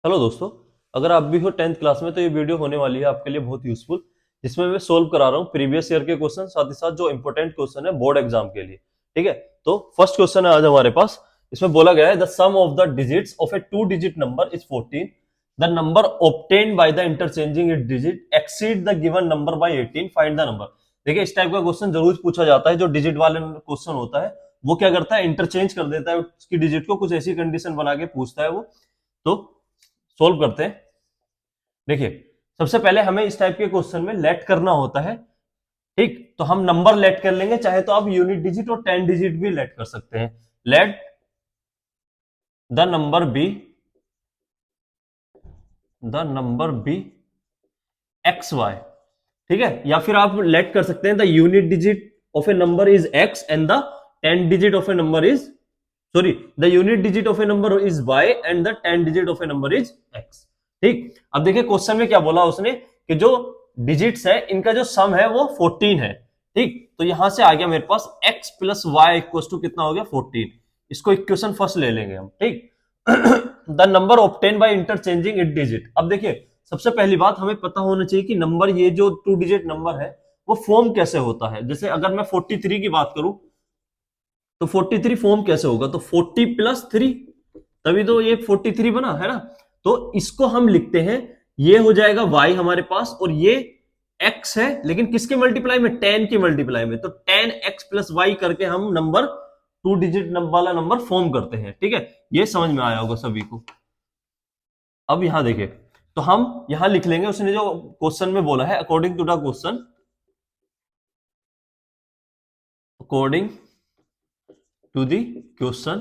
Hello दोस्तों। अगर आप भी हो 10th क्लास में तो ये वीडियो होने वाली है आपके लिए बहुत यूजफुल, जिसमें मैं सोल्व करा रहा हूँ प्रीवियस ईयर के क्वेश्चन, साथ ही साथ जो इंपॉर्टेंट क्वेश्चन है बोर्ड एग्जाम के लिए। ठीक है, तो फर्स्ट क्वेश्चन है आज हमारे पास। इसमें बोला गया है the sum of the digits of a 2 digit number is 14। The number obtained by the interchanging it digit exceed the given number by 18, find the number. देखिए, इस टाइप का क्वेश्चन जरूर पूछा जाता है। जो डिजिट वाले क्वेश्चन होता है वो क्या करता है, इंटरचेंज कर देता है उसकी डिजिट को, कुछ ऐसी कंडीशन बना के पूछता है वो। तो सोल्व करते हैं। देखिए, सबसे पहले हमें इस टाइप के क्वेश्चन में लेट करना होता है। ठीक, तो हम नंबर लेट कर लेंगे, चाहे तो आप यूनिट डिजिट और 10 डिजिट भी लेट कर सकते हैं। Let the number be X Y. ठीक है, या फिर आप लेट कर सकते हैं the unit digit of a number is X and the 10 digit of a number is, sorry, the unit digit of a number is Y and the 10 digit of a number is X. ठीक, अब देखिए question में क्या बोला उसने कि जो digits है इनका जो सम है वो 14 है। ठीक, तो यहां से आ गया मेरे पास x plus Y equal to कितना हो गया 14। इसको इक्वेशन फर्स्ट ले लेंगे हम। ठीक, the number obtain bye interchanging it digit. अब देखिए, सबसे पहली बात हमें पता होना चाहिए कि नंबर, ये जो 2 डिजिट नंबर है वो फॉर्म कैसे होता है। जैसे अगर मैं 43 की बात करूं तो 43 फॉर्म कैसे होगा, तो 40 प्लस 3, तभी तो ये 43 बना है ना। तो इसको हम लिखते हैं, ये हो जाएगा y हमारे पास, और ये x है, लेकिन किसके मल्टीप्लाई में, 10 की मल्टीप्लाई में। तो 10x प्लस वाई करके हम नंबर 2 डिजिट वाला नंबर फॉर्म करते हैं। ठीक है, ये समझ में आया होगा सभी को। अब यहां देखिए, तो हम यहां लिख लेंगे उसने जो क्वेश्चन में बोला है, according to the question, according to the question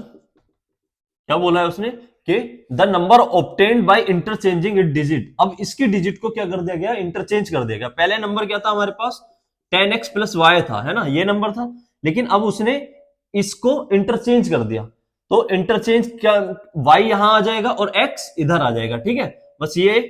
क्या बोला है उसने कि the number obtained by interchanging it digit. अब इसकी डिजिट को क्या कर दिया गया, इंटरचेंज कर दिया गया। पहले नंबर क्या था हमारे पास, 10x प्लस वाई था, है ना, ये नंबर था। लेकिन अब उसने इसको इंटरचेंज कर दिया, तो इंटरचेंज क्या, y यहां आ जाएगा और x इधर आ जाएगा। ठीक है, बस ये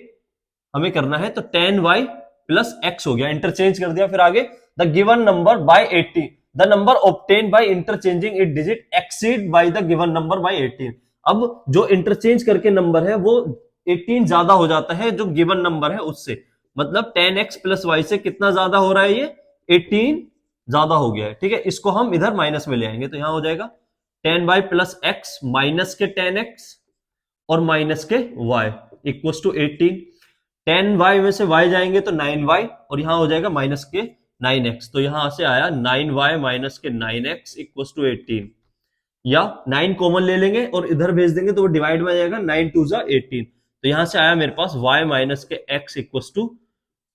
हमें करना है। तो 10y प्लस x हो गया, इंटरचेंज कर दिया। फिर आगे the given number bye 80, the number obtain bye interchanging it digit exceed by the given number by 18। अब जो इंटरचेंज करके नंबर है वो 18 ज्यादा हो जाता है जो गिवन नंबर है उससे। मतलब 10x प्लस वाई से कितना ज्यादा हो रहा है, ये 18 ज्यादा हो गया है। ठीक है, इसको हम इधर माइनस में ले आएंगे, तो यहां हो जाएगा 10y प्लस एक्स माइनस के 10x और माइनस के y इक्वल टू 18। 10y में से y जाएंगे तो 9y, और यहां हो जाएगा माइनस के 9x। तो यहां से आया 9y माइनस के 9x इक्वल टू 18, या 9 कॉमन ले लेंगे और इधर भेज देंगे तो वो डिवाइड में आ जाएगा, 9 2 जा 18। तो यहां से आया मेरे पास y माइनस के x इक्वल टू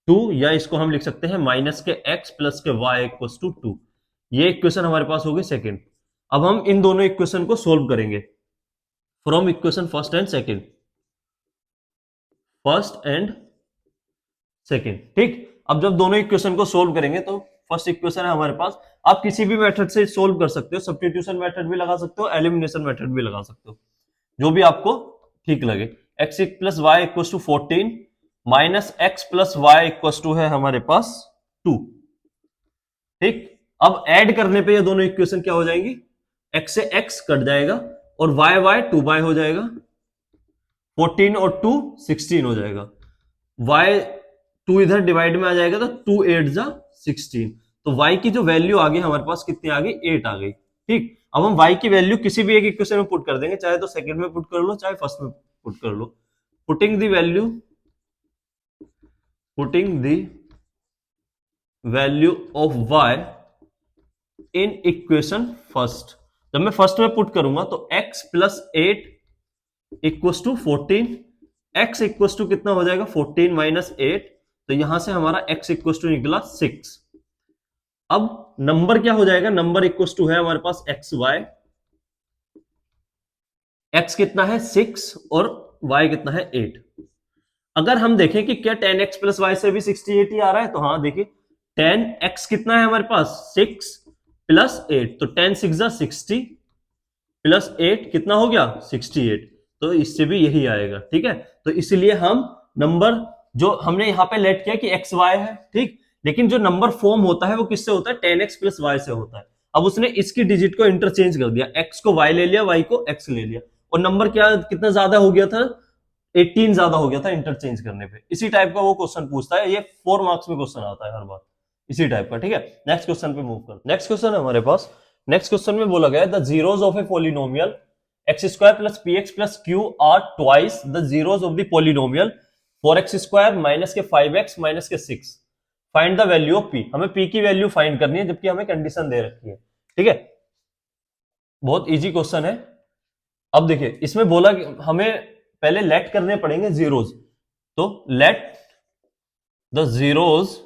2, या इसको हम लिख सकते हैं माइनस के x प्लस के y इक्वल टू 2। ये इक्वेशन हमारे पास होगी सेकंड। अब हम इन दोनों इक्वेशन को सोल्व करेंगे from equation first and second, first and second. ठीक, अब जब दोनों इक्वेशन को सोल्व करेंगे तो फर्स्ट इक्वेशन है हमारे पास, आप किसी भी मेथड से सोल्व कर सकते हो, सब्स्टिट्यूशन मेथड भी लगा सकते हो, एलिमिनेशन मेथड भी लगा सकते हो, जो भी आपको ठीक लगे। x plus Y equal to 14 minus X plus Y equal to है हमारे पास 2। ठीक, अब ऐड करने पे ये दोनों इक्वेशन क्या हो जाएंगी, x से x कट जाएगा और y 2 बाय हो जाएगा, 14 और 2 16 हो जाएगा। y 2 इधर डिवाइड में आ जाएगा तो 2 8 जा 16। तो y की जो वैल्यू आ गई हमारे पास कितनी आ गई, 8 आ गई। ठीक, अब हम y की वैल्यू किसी भी एक इक्वेशन में पुट कर देंगे, चाहे तो सेकंड में पुट कर लो चाहे फर्स्ट में पुट कर लो। Putting the value of y in equation first. जब मैं फर्स्ट में पुट करूंगा तो x plus 8 equal to 14, x equal to कितना हो जाएगा 14 माइनस 8, तो यहां से हमारा x इक्वल टू निकला 6। अब नंबर क्या हो जाएगा, नंबर इक्वल टू है हमारे पास एक्स वाई, x कितना है 6 और y कितना है 8। अगर हम देखें कि क्या 10x प्लस वाई से भी 68 ही आ रहा है, तो हाँ देखिए 10x कितना है हमारे पास 6 प्लस 8, तो 10 6 जा 60 प्लस 8 कितना हो गया 68, तो इससे भी यही आएगा। ठीक है, तो इसलिए हम नंबर जो हमने यहां पे लेट किया कि एक्स वाई है, ठीक, लेकिन जो नंबर फॉर्म होता है वो किससे होता है, 10x प्लस वाई से होता है। अब उसने इसकी डिजिट को इंटरचेंज कर दिया, x को y ले लिया, y को x ले लिया, और नंबर क्या कितना ज्यादा हो गया था, 18 ज्यादा हो गया था इंटरचेंज करने पे। इसी टाइप का वो क्वेश्चन पूछता है, ये 4 मार्क्स में क्वेश्चन आता है हर बार इसी टाइप का, ठीक है। नेक्स्ट क्वेश्चन पे मूव कर। नेक्स्ट क्वेश्चन है हमारे पास। नेक्स्ट क्वेश्चन में बोला गया है the zeros of a polynomial x square plus p x plus Q R twice the zeros of the polynomial 4x square minus K 5x minus के 6। Find the value of P. हमें P की value find करनी है जबकि हमें condition दे रखी है, ठीक है। बहुत इजी क्वेश्चन है। अब देखिए इसमें बोला कि हमें पहले लेट करने पड़ेंगे जीरोस, तो लेट द जीरोस।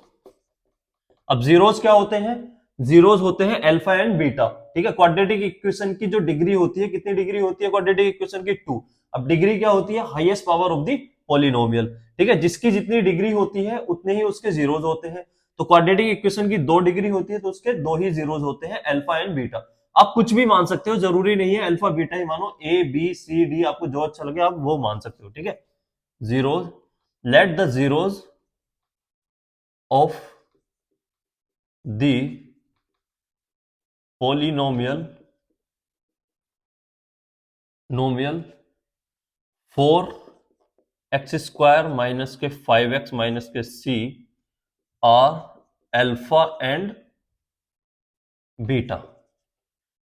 अब जीरोस क्या होते हैं? जीरोस होते हैं अल्फा एंड बीटा, ठीक है। क्वाड्रेटिक इक्वेशन की जो डिग्री होती है, कितनी डिग्री होती है क्वाड्रेटिक इक्वेशन की? 2। अब डिग्री क्या होती है? Highest power of the polynomial, ठीक है। जिसकी जितनी डिग्री होती है उतने ही उसके जीरोस होते हैं। तो क्वाड्रेटिक इक्वेशन की 2 डिग्री होती है तो उसके 2 ही जीरोस होते हैं, अल्फा एंड बीटा। आप कुछ भी मान सकते हो, जरूरी नहीं है अल्फा बीटा ही मानो, ए बी सी डी, आपको जो अच्छा लगे आप वो मान सकते हो, ठीक है। Zeros, let the zeros of the polynomial नोमियल 4x square minus K 5x minus K c are alpha and beta,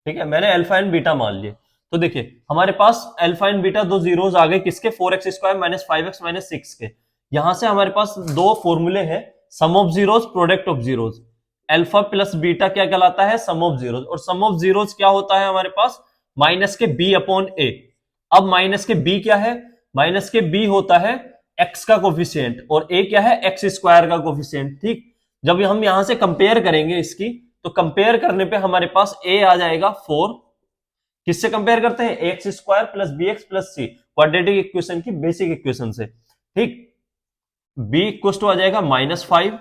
ठीक है। मैंने अल्फा एंड बीटा मान लिए। तो देखिए हमारे पास अल्फा एंड बीटा दो जीरोस आ गए किसके? 4x square minus 5x minus 6 के। यहां से हमारे पास दो फॉर्मूले हैं, sum of zeros, product of zeros. Alpha plus beta क्या कहलाता है? Sum of zeros. और सम ऑफ जीरोस क्या होता है हमारे पास? माइनस के b अपॉन ए। अब माइनस के b क्या है? माइनस के b होता है x का कोफिशिएंट और a क्या है? एक्स स्क्वायर का कोफिशिएंट, ठीक। जब हम यहां से कंपेयर करेंगे इसकी, तो कंपेयर करने पे हमारे पास a आ जाएगा 4। किससे कंपेयर करते हैं? X square plus b x plus c, quadratic equation की बेसिक इक्वेशन से, ठीक। b इक्वल टू आ जाएगा -5,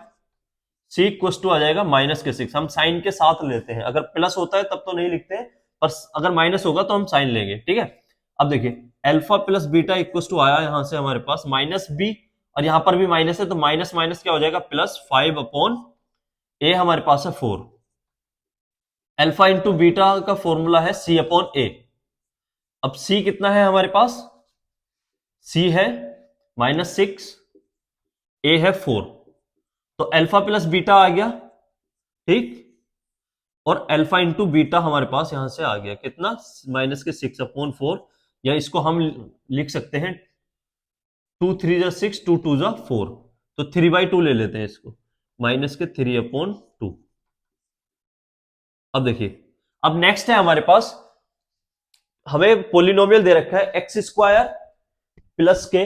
c इक्वल टू आ जाएगा -6। हम साइन के साथ लेते हैं, अगर प्लस होता है तब तो नहीं लिखते हैं, पर अगर माइनस होगा तो हम साइन लेंगे, ठीक है। अब देखिए alpha plus beta equal to आया यहां से हमारे पास -b, और यहां पर भी माइनस है तो माइनस माइनस क्या हो जाएगा? +5 अपॉन ए हमारे पास है 4। अल्फा इंटू बीटा का फॉर्मूला है c अपॉन ए। अब c कितना है हमारे पास? c है -6, a है 4, तो अल्फा प्लस बीटा आ गया, ठीक। और अल्फा इंटू बीटा हमारे पास यहां से आ गया कितना? -6 अपॉन 4, या इसको हम लिख सकते हैं 2 3 जा 6, 2 2 जा 4, तो 3/2 ले लेते हैं इसको, -3 अपॉन 2। अब देखिए अब नेक्स्ट है हमारे पास, हमें पोलिनोमियल दे रखा है एक्स स्क्वायर प्लस के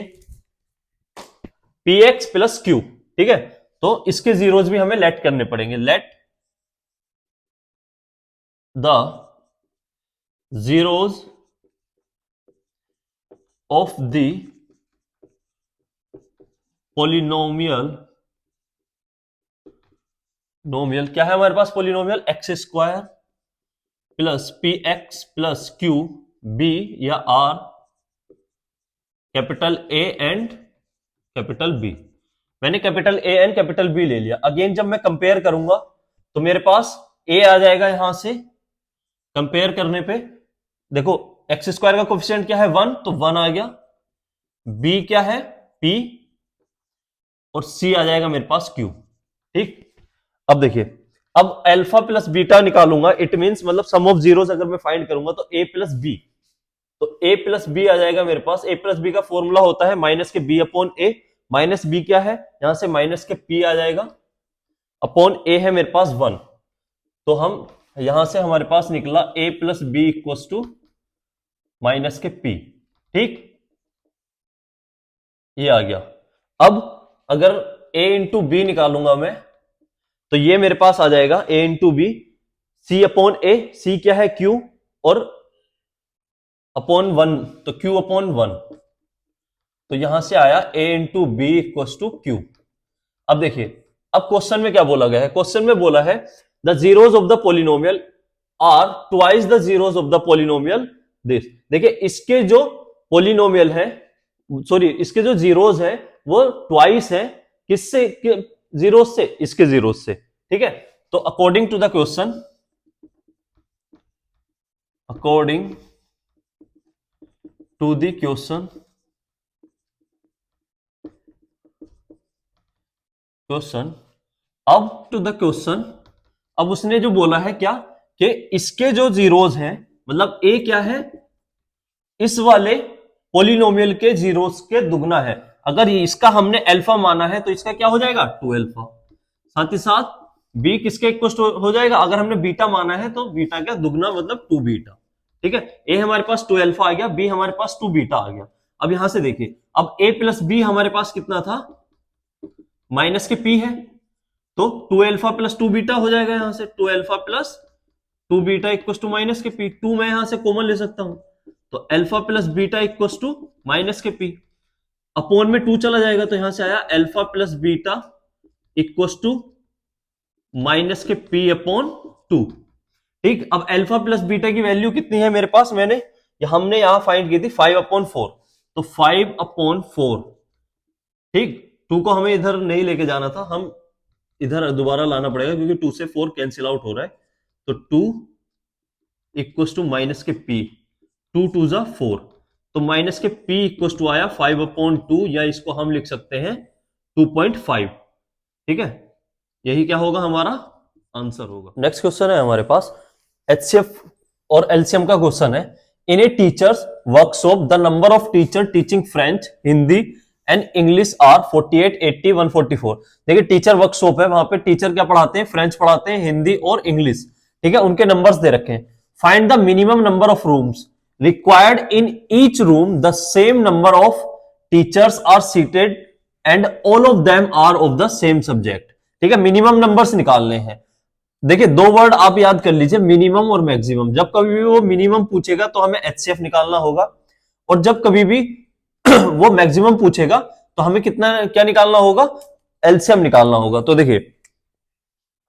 पी एक्स प्लस क्यू, ठीक है। तो इसके जीरोस भी हमें लेट करने पड़ेंगे। Let the zeros of the polynomial, नोमियल क्या है हमारे पास? Polynomial x square plus p x plus q be या आर capital A and capital B. मैंने capital A and capital B ले लिया। अगेन जब मैं कंपेयर करूंगा तो मेरे पास ए आ जाएगा, यहां से कंपेयर करने पे देखो एक्स स्क्वायर का कोफिशिएंट क्या है? 1, तो 1 आ गया। बी क्या है? पी, और सी आ जाएगा मेरे पास क्यू, ठीक। अब देखिए अब अल्फा प्लस बीटा निकालूंगा, इट मींस मतलब सम ऑफ जीरोस अगर मैं फाइंड करूंगा तो ए प्लस बी, तो ए प्लस बी आ जाएगा मेरे पास। ए प्लस बी का फॉर्मूला होता है माइनस के बी अपॉन ए। माइनस बी क्या है? यहां से माइनस के पी आ जाएगा, अपॉन ए है मेरे पास 1, तो हम यहां से हमारे पास निकला a plus b equal to minus के पी, ठीक। ये आ गया। अब अगर a इंटू बी निकालूंगा मैं, तो ये मेरे पास आ जाएगा a into b, c upon a, c क्या है? क्यू, और अपॉन 1, तो q अपॉन 1, तो यहां से आया a into B equal to Q. अब देखिए अब क्वेश्चन में क्या बोला गया है? क्वेश्चन में बोला है the zeros of the polynomial are twice the zeros of the polynomial this. देखिए इसके जो पॉलिनोमियल है, सॉरी इसके जो जीरोस है वो ट्वाइस है किससे? जीरोस से, इसके जीरोस से, ठीक है। तो according to the question, according to the question question, अब टू द क्वेश्चन। अब उसने जो बोला है क्या कि इसके जो जीरोज हैं, मतलब ए क्या है, इस वाले पॉलिनोमियल के जीरोस के दुगना है। अगर इसका हमने अल्फा माना है तो इसका क्या हो जाएगा 2 अल्फा। साथ ही साथ बी किसके इक्वल हो जाएगा, अगर हमने बीटा माना है तो बीटा का दुगना मतलब 2 बीटा। ठीक है, ए हमारे पास 2 अल्फा आ गया, बी हमारे पास 2 बीटा आ गया। अब यहां से देखिए, अब ए प्लस बी हमारे पास कितना था, माइनस के पी है, तो 2 अल्फा प्लस 2 बीटा हो जाएगा। यहां से 2 alpha plus 2 beta equal to minus के पी। 2 मैं यहां से कॉमन ले सकता हूं, तो alpha plus beta equal to minus के पी। अपोन में 2 चला जाएगा, तो यहां से आया alpha plus beta equal to minus के पी अपॉन 2। ठीक, अब अल्फा प्लस बीटा की वैल्यू कितनी है मेरे पास, हमने यहां फाइंड की थी 5/4, तो 5/4। ठीक, 2 को हमें इधर नहीं लेके जाना था, हम इधर दोबारा लाना पड़ेगा क्योंकि 2 से 4 कैंसिल आउट हो रहा है। तो 2 इक्वल टू माइनस के पी, 2 2 जा 4, तो माइनस के पी इक्वल टू आया 5/2, या इसको हम लिख सकते हैं 2.5। ठीक है, यही क्या होगा हमारा आंसर होगा। नेक्स्ट क्वेश्चन है हमारे पास एचसीएफ और एलसीएम का क्वेश्चन है। In a teachers workshop the number of teacher teaching French, Hindi and English are 48, 80, 144। देखिए टीचर वर्कशॉप है, वहां पे टीचर क्या पढ़ाते हैं, फ्रेंच पढ़ाते हैं, हिंदी और इंग्लिश। ठीक है, उनके नंबर्स दे रखे हैं। Find the minimum number of rooms required in each room, the same number of teachers are seated and all of them are of the same subject. ठीक है, मिनिमम नंबर्स निकालने हैं। देखिए दो वर्ड आप याद कर लीजिए, मिनिमम और मैक्सिमम। जब कभी भी वो मिनिमम पूछेगा तो हमें एचसीएफ निकालना होगा, और जब कभी भी वो मैक्सिमम पूछेगा तो हमें क्या निकालना होगा, एलसीएम निकालना होगा। तो देखिए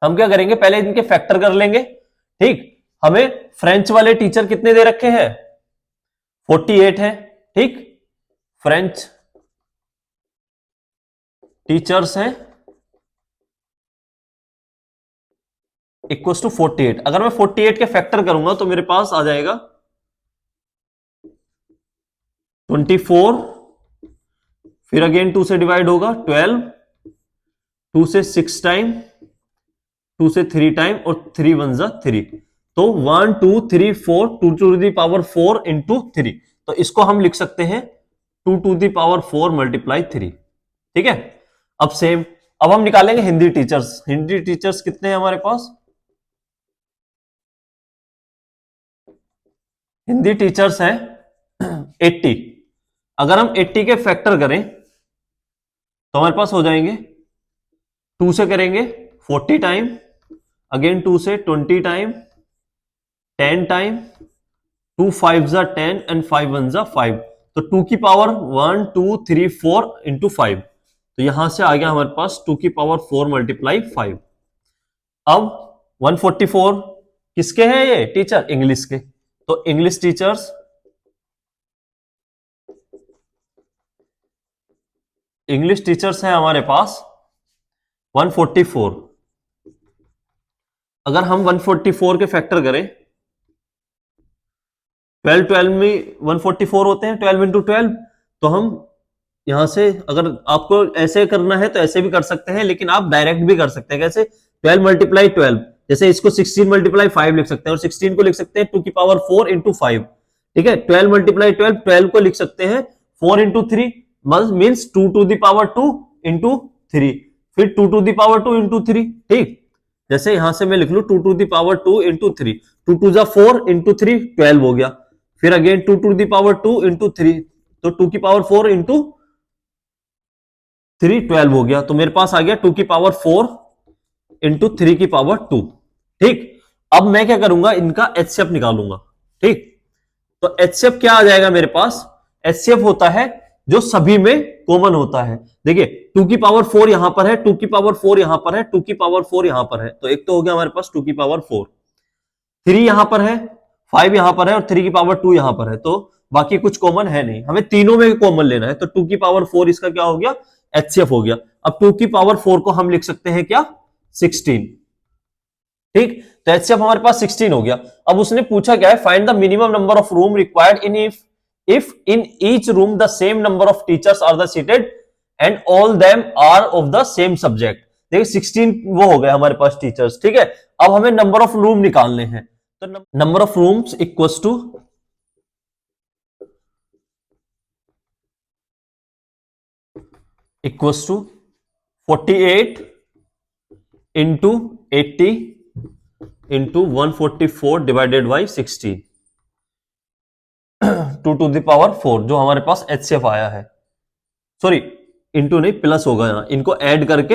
हम क्या करेंगे, पहले इनके फैक्टर कर लेंगे। ठीक, हमें फ्रेंच वाले टीचर कितने दे रखे हैं, 48 है। ठीक, फ्रेंच टीचर्स हैं इक्वल टू 48। अगर मैं 48 के फैक्टर करूंगा तो मेरे पास आ जाएगा 24, फिर अगेन 2 से डिवाइड होगा 12, 2 से 6 टाइम, 2 से 3 टाइम, और 3 1 जा 3, तो 1 2 3 4, 2 टू द पावर 4 इंटू 3। तो इसको हम लिख सकते हैं 2 टू द पावर 4 मल्टीप्लाई 3। ठीक है, अब सेम, अब हम निकालेंगे हिंदी टीचर्स। हिंदी टीचर्स कितने हैं हमारे पास, हिंदी टीचर्स हैं 80। अगर हम 80 के फैक्टर करें तो हमारे पास हो जाएंगे, 2 से करेंगे 40 टाइम, अगेन 2 से 20 टाइम, 10 टाइम, 2 5 जा 10 एंड 5 1 जा 5, तो 2 की पावर 1 2 3 4 इंटू 5। तो यहां से आ गया हमारे पास 2 की पावर 4 मल्टीप्लाई 5। अब 144 किसके हैं ये टीचर, इंग्लिश के, तो इंग्लिश टीचर्स हैं हमारे पास 144। अगर हम 144 के फैक्टर करें, 12 में 144 होते हैं, 12 इंटू 12, तो हम यहां से अगर आपको ऐसे करना है तो ऐसे भी कर सकते हैं, लेकिन आप डायरेक्ट भी कर सकते हैं। कैसे, 12 मल्टीप्लाई 12, जैसे इसको 16 मल्टीप्लाई 5 लिख सकते हैं, और 16 को लिख सकते हैं 2 की पावर 4 इंटू 5। ठीक है, 12 मल्टीप्लाई 12, 12 को लिख सकते हैं 4 into 3, means 2 to the power 2 into 3, फिर 2 टू द पावर 2 इंटू 3। ठीक, जैसे यहां से मैं लिख लू 2 टू द पावर 2 इंटू 3, 2 टू जा 4 इंटू 3 12 हो गया, फिर again 2 to the power 2 into 3, तो 2 की पावर 4 इंटू 3 12 हो गया। तो मेरे पास आ गया 2 की पावर 4 इंटू 3 की पावर 2। ठीक, अब मैं क्या करूंगा, इनका एचसीएफ निकालूंगा। ठीक, तो एचसीएफ क्या आ जाएगा मेरे पास, एचसीएफ होता है जो सभी में कॉमन होता है। देखिए 2 की पावर 4 यहां पर है, 2 की पावर 4 यहां पर है, 2 की पावर 4 यहां पर है, तो एक तो हो गया हमारे पास 2 की पावर 4, 3 यहां पर है, 5 यहां पर है, और 3 की पावर 2 यहां पर है, तो बाकी कुछ कॉमन है नहीं, हमें तीनों में कॉमन लेना है। तो 2 की पावर 4 इसका क्या हो गया, एचसीएफ हो गया। अब 2 की पावर 4 को हम लिख सकते हैं क्या, 16। ठीक, तो एचसीएफ हमारे पास 16 हो गया। अब उसने पूछा क्या है, find the minimum number of room required in if in each room the same number of teachers are the seated and all them are of the same subject। देखिए 16 वो हो गए हमारे पास टीचर्स, ठीक है। अब हमें नंबर ऑफ रूम निकालने हैं, तो number of rooms equals to equals to 48 into 80 into 144 divided by 16 2 to the power 4 जो हमारे पास HCF आया है। सॉरी इंटू नहीं, प्लस होगा यहां, इनको ऐड करके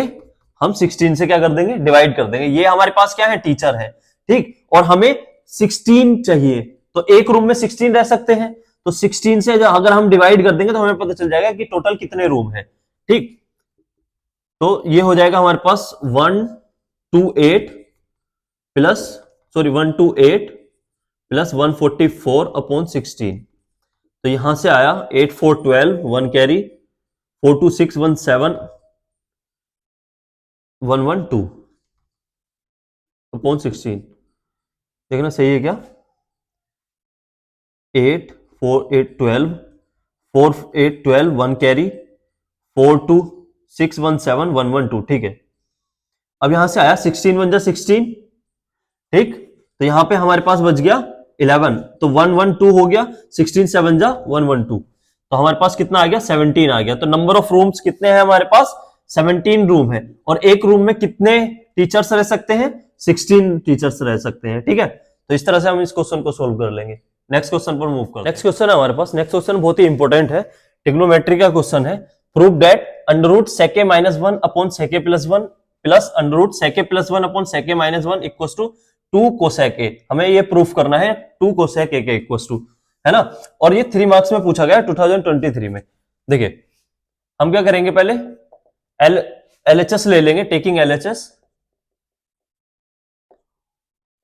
हम 16 से क्या कर देंगे, डिवाइड कर देंगे। ये हमारे पास क्या है, टीचर है, ठीक। और हमें 16 चाहिए, तो एक रूम में 16 रह सकते हैं, तो 16 से अगर हम डिवाइड कर देंगे तो हमें पता चल जाएगा कि टोटल कितने रूम है, ठीक। तो ये हो जाएगा हमारे पास 128 प्लस 128 प्लस 144 अपॉन 16। तो यहां से आया 8 4 12 1 कैरी 4 2 6 1 7 1 1 2 अपॉन 16। देखना सही है क्या, 8 4 8 12 4 8 12 1 कैरी 4 2 6 1 7 1 1 2, ठीक है। अब यहां से आया 16 1 जा 16, ठीक। तो यहां पे हमारे पास बच गया 11, तो 1 1 2 हो गया, 16 7 जा 1 1 2, तो हमारे पास कितना आ गया, 17 आ गया। तो नंबर ऑफ रूम्स कितने हैं हमारे पास, 17 रूम है। और एक रूम में कितने टीचर्स रह सकते हैं, 16 टीचर्स रह सकते हैं, ठीक है। तो इस तरह से हम इस क्वेश्चन को सोल्व कर लेंगे। नेक्स्ट क्वेश्चन पर मूव करते हैं। नेक्स्ट क्वेश्चन है हमारे पास, नेक्स्ट क्वेश्चन बहुत ही इंपॉर्टेंट है, ट्रिग्नोमेट्री का क्वेश्चन है। Prove that under root sec A minus 1 upon sec A plus 1 plus under root sec A plus 1 upon sec A minus 1 equal to 2 cosec A. हमें ये प्रूफ करना है 2 कोसेक ए के इक्वल टू, है ना। और ये 3 मार्क्स में पूछा गया 2023 में। देखिए हम क्या करेंगे, पहले LHS ले लेंगे, टेकिंग LHS।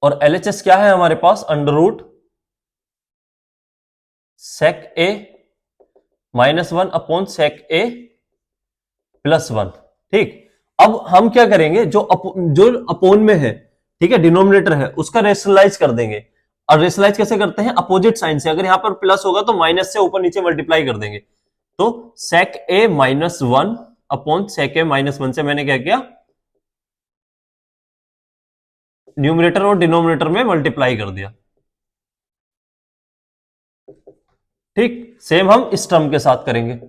और LHS क्या है हमारे पास, अंडर रूट सेक ए माइनस 1 अपॉन सेक ए प्लस 1, ठीक। अब हम क्या करेंगे, जो अपोन में है, ठीक है, डिनोमिनेटर है, उसका रेशनलाइज कर देंगे। और रेशनलाइज कैसे करते हैं, अपोजिट साइन से। अगर यहां पर प्लस होगा तो माइनस से ऊपर नीचे मल्टीप्लाई कर देंगे। तो सेक ए माइनस 1 अपॉन सेक ए माइनस 1 से मैंने क्या किया, न्यूमरेटर और डिनोमिनेटर में मल्टीप्लाई कर दिया, ठीक। सेम हम इस टर्म के साथ करेंगे,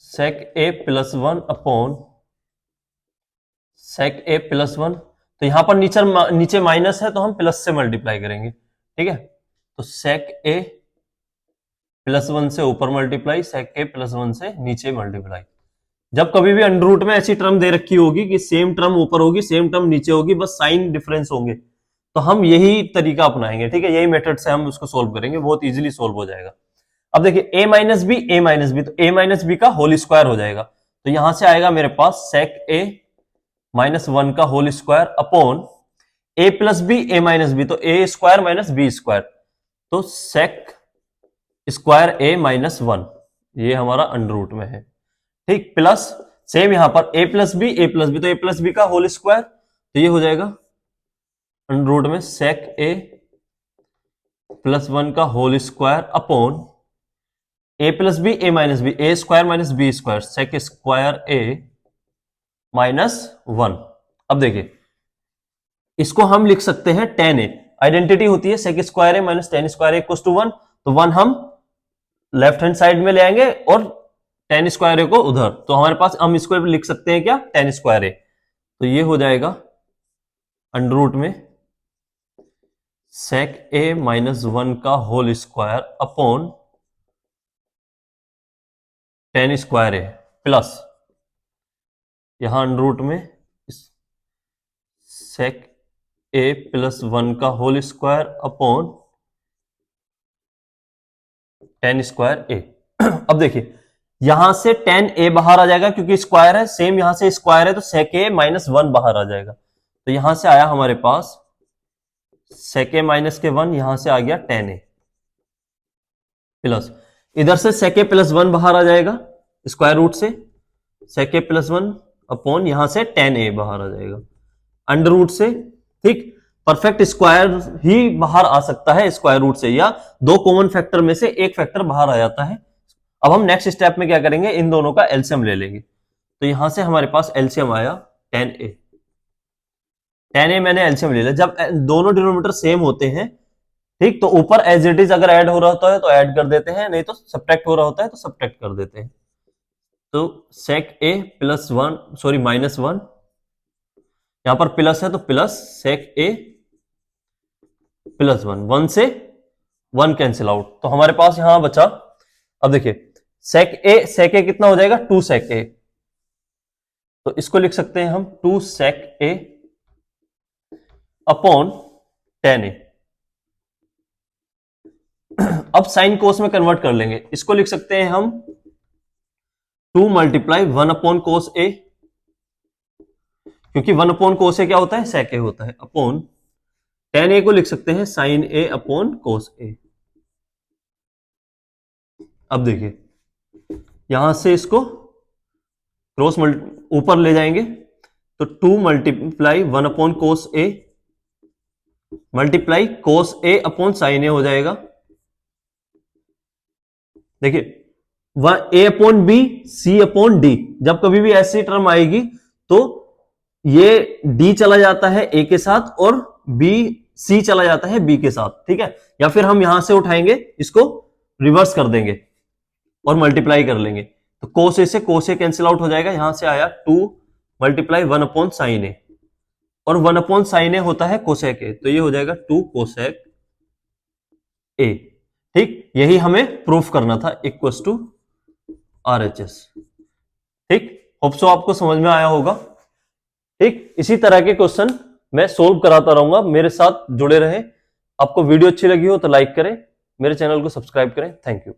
सेक ए प्लस 1 अपॉन सेक ए प्लस 1। तो यहां पर नीचे माइनस है तो हम प्लस से मल्टीप्लाई करेंगे, ठीक है। तो सेक ए प्लस 1 से ऊपर मल्टीप्लाई, सेक ए प्लस 1 से नीचे मल्टीप्लाई। जब कभी भी अंडर रूट में ऐसी टर्म दे रखी होगी कि सेम टर्म ऊपर होगी सेम टर्म नीचे होगी, बस साइन डिफरेंस होंगे, तो हम यही तरीका अपनाएंगे, ठीक है। यही मेथड से हम उसको सोल्व करेंगे, बहुत इजीली सोल्व हो जाएगा। अब देखिए a माइनस बी तो a माइनस बी का होल स्क्वायर हो जाएगा। तो यहां से आएगा मेरे पास सेक a माइनस 1 का whole square upon a plus B a minus B, तो a square minus B square, तो सेक स्क्वायर a माइनस 1, ये हमारा अंडर रूट में है, ठीक। प्लस सेम यहां पर a प्लस बी तो a प्लस बी का होल स्क्वायर, तो ये हो जाएगा अंडर रूट में सेक a प्लस 1 का whole square upon a plus B a minus B, a square minus B square, sec square a minus 1। अब देखिए इसको हम लिख सकते हैं tan a, आइडेंटिटी होती है sec square a minus tan square a equal to 1, तो 1 हम लेफ्ट हैंड साइड में ले आएंगे और tan स्क्वायर a को उधर, तो हमारे पास हम इसको लिख सकते हैं क्या, tan स्क्वायर a। तो ये हो जाएगा अंडर रूट में सेक a माइनस 1 का whole square upon tan square a plus यहां अंडर रूट में सेक a प्लस 1 का whole square upon tan square a। अब देखिए यहां से tan a बाहर आ जाएगा क्योंकि स्क्वायर है, सेम यहां से स्क्वायर है तो सेक a माइनस 1 बाहर आ जाएगा। तो यहां से आया हमारे पास सेक a माइनस के 1, यहां से आ गया tan a प्लस इधर से सेक a प्लस 1 बाहर आ जाएगा स्क्वायर रूट से, सेक a प्लस 1 अपॉन यहां से tan a बाहर आ जाएगा अंडर रूट से, ठीक। परफेक्ट स्क्वायर ही बाहर आ सकता है स्क्वायर रूट से, या दो कॉमन फैक्टर में से एक फैक्टर बाहर आ जाता है। अब हम नेक्स्ट स्टेप में क्या करेंगे, इन दोनों का एलसीएम ले लेंगे। तो यहां से हमारे पास एलसीएम आया 10a। 10a मैंने एलसीएम ले लिया। जब दोनों डिनोमिनेटर सेम होते हैं, ठीक, तो ऊपर एज इट इज अगर ऐड हो रहा होता है तो ऐड कर देते हैं, नहीं तो सब्ट्रैक्ट हो रहा होता है तो सब्ट्रैक्ट कर देते हैं। तो सेक ए प्लस 1, सॉरी -1, यहां पर प्लस है तो प्लस सेक ए प्लस 1, 1 से 1 कैंसिल आउट, तो हमारे पास यहां बचा, अब देखिए सेक ए कितना हो जाएगा, 2 सेक ए, तो इसको लिख सकते हैं हम 2 सेक ए अपॉन 10a। अब साइन कोस में कन्वर्ट कर लेंगे, इसको लिख सकते हैं हम 2 मल्टीप्लाई 1 अपॉन कोस ए, क्योंकि 1 अपॉन कोस ए क्या होता है, सेक ए होता है, अपॉन 10a को लिख सकते हैं साइन ए अपॉन कोस ए। अब देखिए यहां से इसको क्रॉस ऊपर ले जाएंगे तो 2 multiply 1 upon cos a multiply cos a upon sine a हो जाएगा। देखिए a upon b c upon d, जब कभी भी ऐसी टर्म आएगी तो ये डी चला जाता है ए के साथ और बी सी चला जाता है बी के साथ, ठीक है, या फिर हम यहां से उठाएंगे, इसको रिवर्स कर देंगे और मल्टीप्लाई कर लेंगे, तो कोस ए से कोस ए कैंसिल आउट हो जाएगा, यहां से आया 2 मल्टीप्लाई 1 अपॉन साइन ए, और 1 अपॉन साइन ए होता है कोसेक ए, तो ये हो जाएगा 2 कोसेक ए। ठीक, यही हमें प्रूफ करना था, इक्वल्स टू RHS। ठीक, होप सो आपको समझ में आया होगा। ठीक, इसी तरह के क्वेश्चन मैं सोल्व कराता रहूंगा, मेरे साथ जुड़े रहें। आपको वीडियो अच्छी लगी हो तो लाइक करें, मेरे चैनल को सब्सक्राइब करें। Thank you.